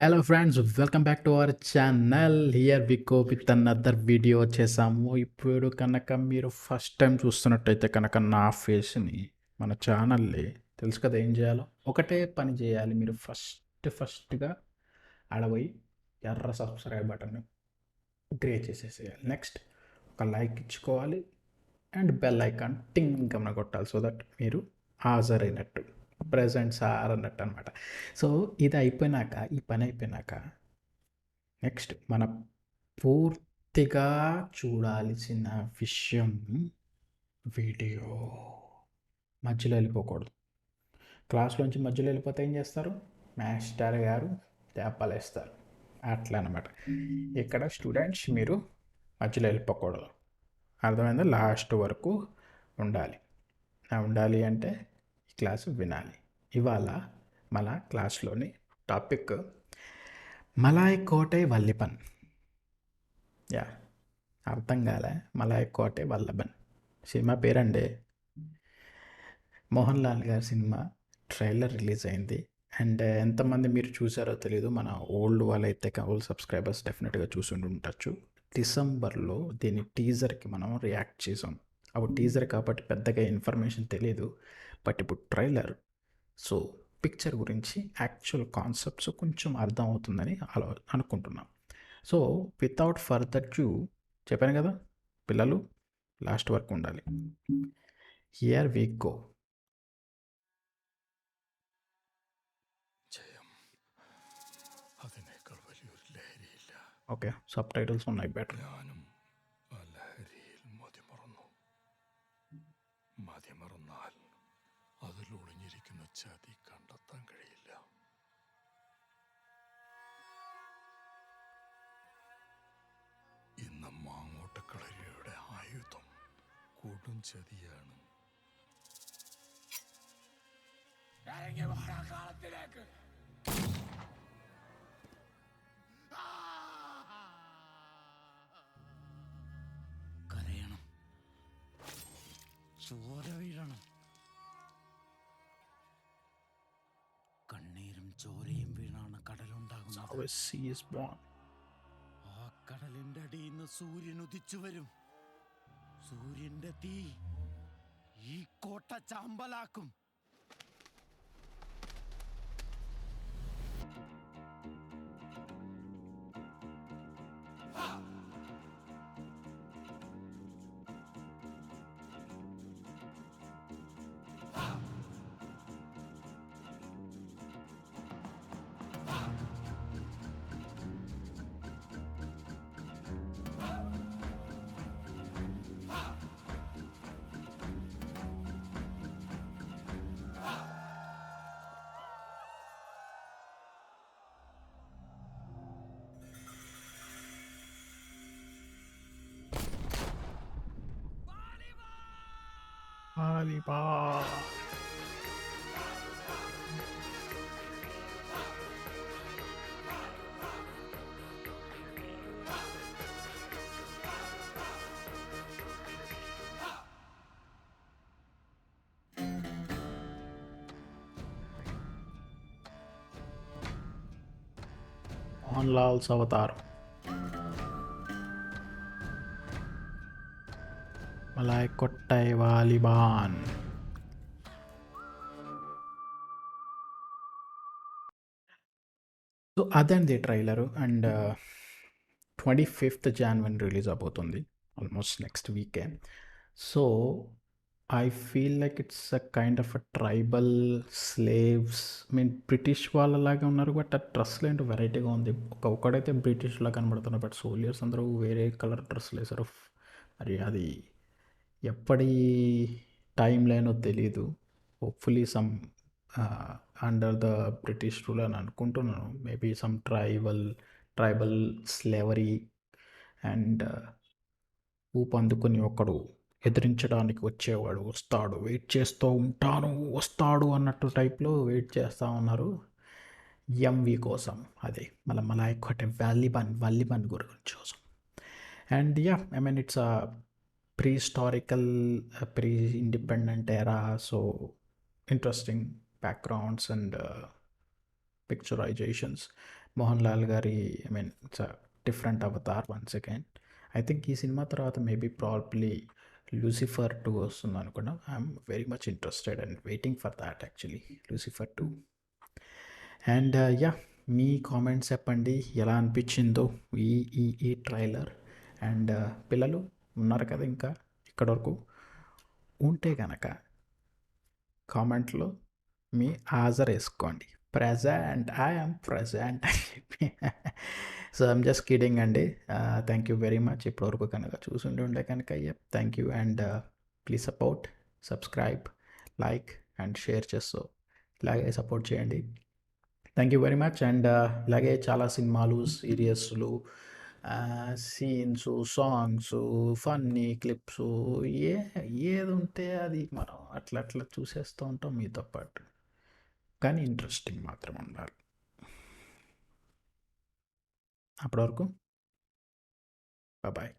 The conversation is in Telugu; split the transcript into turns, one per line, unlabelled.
Hello friends, welcome back to our channel. Here we go with another video వచ్చేసాము. ఇప్పుడు కనుక మీరు ఫస్ట్ టైం చూస్తున్నట్టయితే కనుక నా ఫేస్ని మన ఛానల్ని తెలుసు కదా ఏం చేయాలో. ఒకటే పని చేయాలి, మీరు ఫస్ట్గా ఆడపోయి ఎర్ర సబ్స్క్రైబ్ బటన్ గ్రే చేసేసేయాలి. నెక్స్ట్ ఒక లైక్ ఇచ్చుకోవాలి అండ్ బెల్ ఐకాన్ టింగ్ గమన కొట్టాలి, సో దట్ మీరు హాజరైనట్టు, ప్రజెంట్ సార్ అన్నట్టు అనమాట. సో ఇది అయిపోయినాక, ఈ పని అయిపోయినాక నెక్స్ట్ మన పూర్తిగా చూడాల్సిన విషయం వీడియో. మధ్యలో వెళ్ళిపోకూడదు. క్లాస్లోంచి మధ్యలో వెళ్ళిపోతే ఏం చేస్తారు? మాస్టర్ గారు తేపాలేస్తారు. అట్లా అనమాట. ఇక్కడ స్టూడెంట్స్ మీరు మధ్యలో వెళ్ళిపోకూడదు. అర్థమైందా? లాస్ట్ వరకు ఉండాలి. ఉండాలి అంటే ఈ క్లాసు వినాలి. ఇవాళ మన క్లాస్లోని టాపిక్ మలాయ్ కోటే వల్లిపన్. యా, అర్థం కాలే? మలాయ్ కోటే వల్లభన్ సినిమా పేరండి. మోహన్ లాల్ గారి సినిమా ట్రైలర్ రిలీజ్ అయింది. అండ్ ఎంతమంది మీరు చూసారో తెలీదు. మన ఓల్డ్ వాళ్ళైతే ఓల్డ్ సబ్స్క్రైబర్స్ డెఫినెట్గా చూసి ఉండొచ్చు. డిసెంబర్లో దీని టీజర్కి మనం రియాక్ట్ చేసాం. అప్పుడు టీజర్ కాబట్టి పెద్దగా ఇన్ఫర్మేషన్ తెలియదు. బట్ ఇప్పుడు ట్రైలర్, సో పిక్చర్ గురించి యాక్చువల్ కాన్సెప్ట్స్ కొంచెం అర్థం అవుతుందని అనుకుంటున్నాం. సో వితౌట్ ఫర్దర్ డ్యూ, చెప్పాను కదా పిల్లలు లాస్ట్ వరకు ఉండాలి. Here we go.
അതിനേക്കാൾ വലിയൊരു ലഹരിയില്ല.
ഓക്കെ, സബ് ടൈറ്റിൽസ് ఉన్నాయి ബെറ്റർ.
ഞാനും ആ ലഹരിയിൽ മതിമറന്നാൽ അതിലൊളിഞ്ഞിരിക്കുന്ന ചതി കണ്ടെത്താൻ കഴിയില്ല. ഇന്ന് മാങ്ങോട്ടക്കളരിയുടെ ആയുധം കൊടും ചതിയാണ്. കാലത്തിലേക്ക് കരയണം, ചോര വീഴണം, കണ്ണീരും ചോരയും വീണാണ് കടലുണ്ടാകുന്നത്. ആ കടലിന്റെ അടിയിൽ നിന്ന് സൂര്യൻ ഉദിച്ചു വരും. സൂര്യന്റെ തീ ഈ കോട്ട ചാമ്പലാക്കും.
వాలీబాల్. మోహన్ లాల్స్ అవతారం. మలాయ్ కొట్టై వాలిబాన్. సో అదండి trailer. And 25th January release అవబోతుంది, ఆల్మోస్ట్ నెక్స్ట్ వీకే. So I feel like it's a kind of a tribal slaves, British వాళ్ళలాగా ఉన్నారు. బట్ ఆ డ్రెస్లు ఏంటో వెరైటీగా ఉంది. ఒకడైతే బ్రిటిష్లా కనబడుతున్నారు, బట్ సోల్జర్స్ అందరూ వేరే కలర్ డ్రెస్సులు వేశారు. మరి అది ఎప్పటి టైం లైనో తెలీదు. Hopefully some under the British rule అని అనుకుంటున్నాను. Maybe some tribal slavery. And ఊపందుకుని ఒకడు ఎదిరించడానికి వచ్చేవాడు వస్తాడు, వెయిట్ చేస్తూ ఉంటాను, వస్తాడు అన్నట్టు టైప్లో వెయిట్ చేస్తూ ఉన్నారు ఎంవి కోసం. అదే మళ్ళీ మలాయ్ కోటే వాలిబాన్ గురించి కోసం. And yeah, it's a pre-historical, pre-independent era, so interesting backgrounds and picturizations. Mohanlal గారి I mean it's different avatar once again. I think ఈ సినిమా తర్వాత మేబీ ప్రాబ్లీ లూసిఫర్ 2 వస్తుంది అనుకున్నాం. I'm very much interested and waiting for that actually, Lucifer 2. And yeah, మీ కామెంట్స్ చెప్పండి ఎలా అనిపించిందో ఈ ఈ ఈ ట్రైలర్. అండ్ పిల్లలు ఉన్నారు కదా ఇంకా ఇక్కడ వరకు, ఉంటే కనుక కామెంట్లో మీ ఆన్సర్ వేసుకోండి, ప్రజెంట్ ఐఎమ్ ప్రజెంట్ అని చెప్పి. సో ఐమ్ జస్ట్ కిడింగ్ అండి. థ్యాంక్ యూ వెరీ మచ్ ఇప్పటివరకు కనుక చూసుండి ఉండే కనుక. Thank you and please support, subscribe, like and share చేస్తూ ఇలాగే సపోర్ట్ చేయండి. Thank you very much. And ఇలాగే చాలా సినిమాలు, సీరియస్లు, సీన్స్, సాంగ్స్, ఫన్నీ క్లిప్స్, ఏది ఉంటే అది మనం అట్లా అట్లా చూసేస్తూ ఉంటాం మీతో పాటు. కానీ ఇంట్రెస్టింగ్ మాత్రం ఉండాలి. అప్పటి వరకు బాయ్.